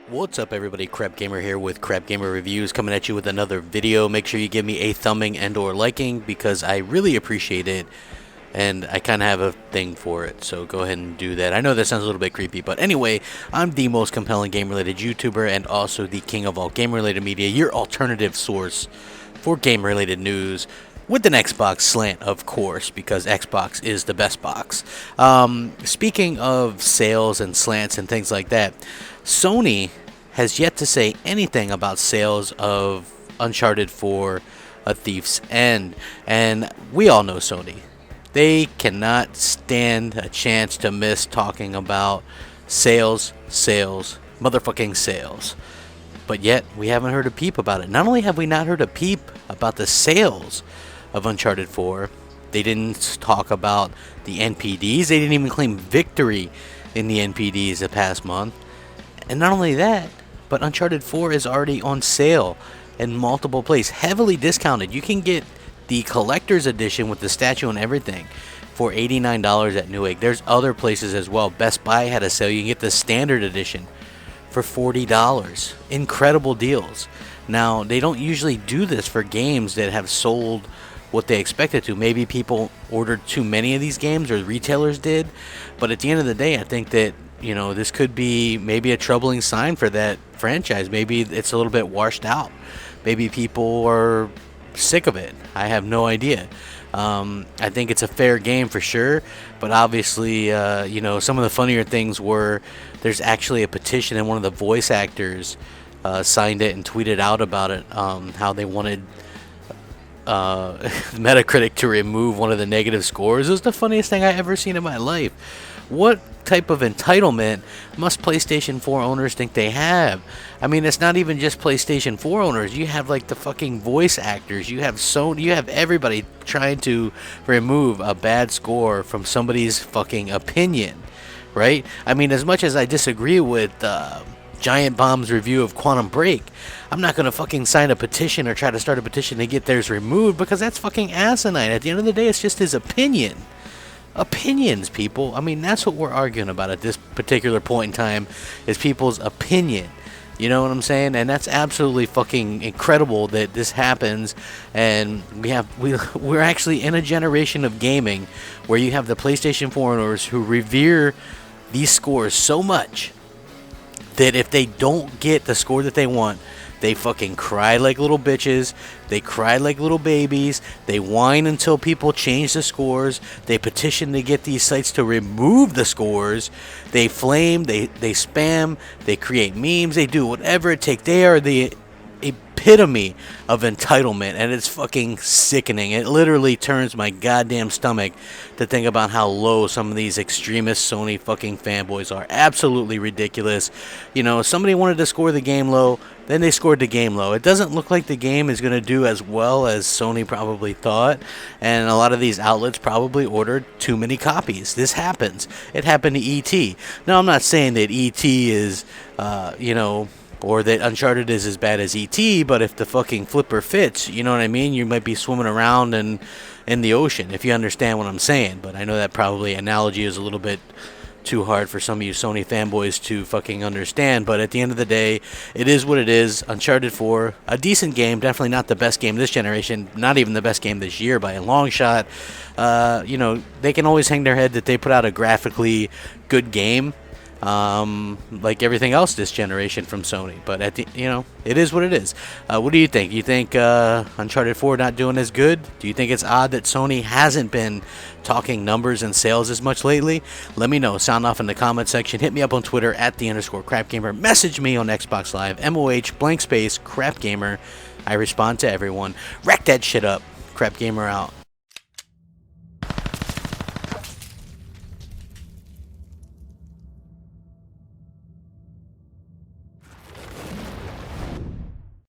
What's up everybody, Crapgamer here with Crapgamer Reviews, coming at you with another video. Make sure you give me a thumbing and or liking because I really appreciate it and I kind of have a thing for it, so go ahead and do that. I know that sounds a little bit creepy, but anyway, I'm the most compelling game-related YouTuber and also the king of all game-related media, your alternative source for game-related news, with an Xbox slant, of course, because Xbox is the best box. Speaking of sales and slants and things like that, Sony has yet to say anything about sales of Uncharted 4: A Thief's End, and we all know Sony. They cannot stand a chance to miss talking about sales, motherfucking sales. But yet, we haven't heard a peep about it. Not only have we not heard a peep about the sales of Uncharted 4, they didn't talk about the NPDs. They didn't even claim victory in the NPDs the past month. And not only that, but Uncharted 4 is already on sale in multiple places, heavily discounted. You can get the collector's edition with the statue and everything for $89 at Newegg. There's other places as well. Best Buy had a sale. You can get the standard edition for $40. Incredible deals. Now, they don't usually do this for games that have sold what they expected to. Maybe people ordered too many of these games, or retailers did. But at the end of the day, I think that, you know, this could be maybe a troubling sign for that franchise. Maybe it's a little bit washed out. Maybe people are sick of it. I have no idea. I think it's a fair game for sure, but obviously, you know, some of the funnier things were there's actually a petition, and one of the voice actors signed it and tweeted out about it, how they wanted Metacritic to remove one of the negative scores. It was the funniest thing I ever seen in my life. What type of entitlement must PlayStation 4 owners think they have? I mean, it's not even just PlayStation 4 owners. You have like the fucking voice actors. You have Sony. You have everybody trying to remove a bad score from somebody's fucking opinion, right? I mean, as much as I disagree with Giant Bomb's review of Quantum Break, I'm not gonna fucking sign a petition or try to start a petition to get theirs removed, because that's fucking asinine. At the end of the day, it's just his opinion. Opinions, people. I mean, that's what we're arguing about at this particular point in time, is people's opinion. You know what I'm saying? And that's absolutely fucking incredible that this happens. And we're actually in a generation of gaming where you have the PlayStation 4 owners who revere these scores so much that if they don't get the score that they want, they fucking cry like little bitches. They cry like little babies. They whine until people change the scores. They petition to get these sites to remove the scores. They flame. They spam. They create memes. They do whatever it takes. They are the epitome of entitlement, and it's fucking sickening. It literally turns my goddamn stomach to think about how low some of these extremist Sony fucking fanboys are. Absolutely ridiculous. You know, somebody wanted to score the game low, then they scored the game low. It doesn't look like the game is going to do as well as Sony probably thought, and a lot of these outlets probably ordered too many copies. This happens. It happened to E.T. Now, I'm not saying that E.T. is, you know, or that Uncharted is as bad as E.T., but if the fucking flipper fits, you know what I mean? You might be swimming around in the ocean, if you understand what I'm saying. But I know that probably analogy is a little bit too hard for some of you Sony fanboys to fucking understand. But at the end of the day, it is what it is. Uncharted 4, a decent game, definitely not the best game this generation, not even the best game this year by a long shot. You know, they can always hang their head that they put out a graphically good game, like everything else this generation from Sony. But at the, you know, it is what it is. What do you think? You think Uncharted 4 not doing as good? Do you think it's odd that Sony hasn't been talking numbers and sales as much lately? Let me know. Sound off in the comment section. Hit me up on Twitter at @the_Crapgamer. Message me on Xbox Live, MOH _Crapgamer. I respond to everyone. Rack that shit up. Crapgamer out.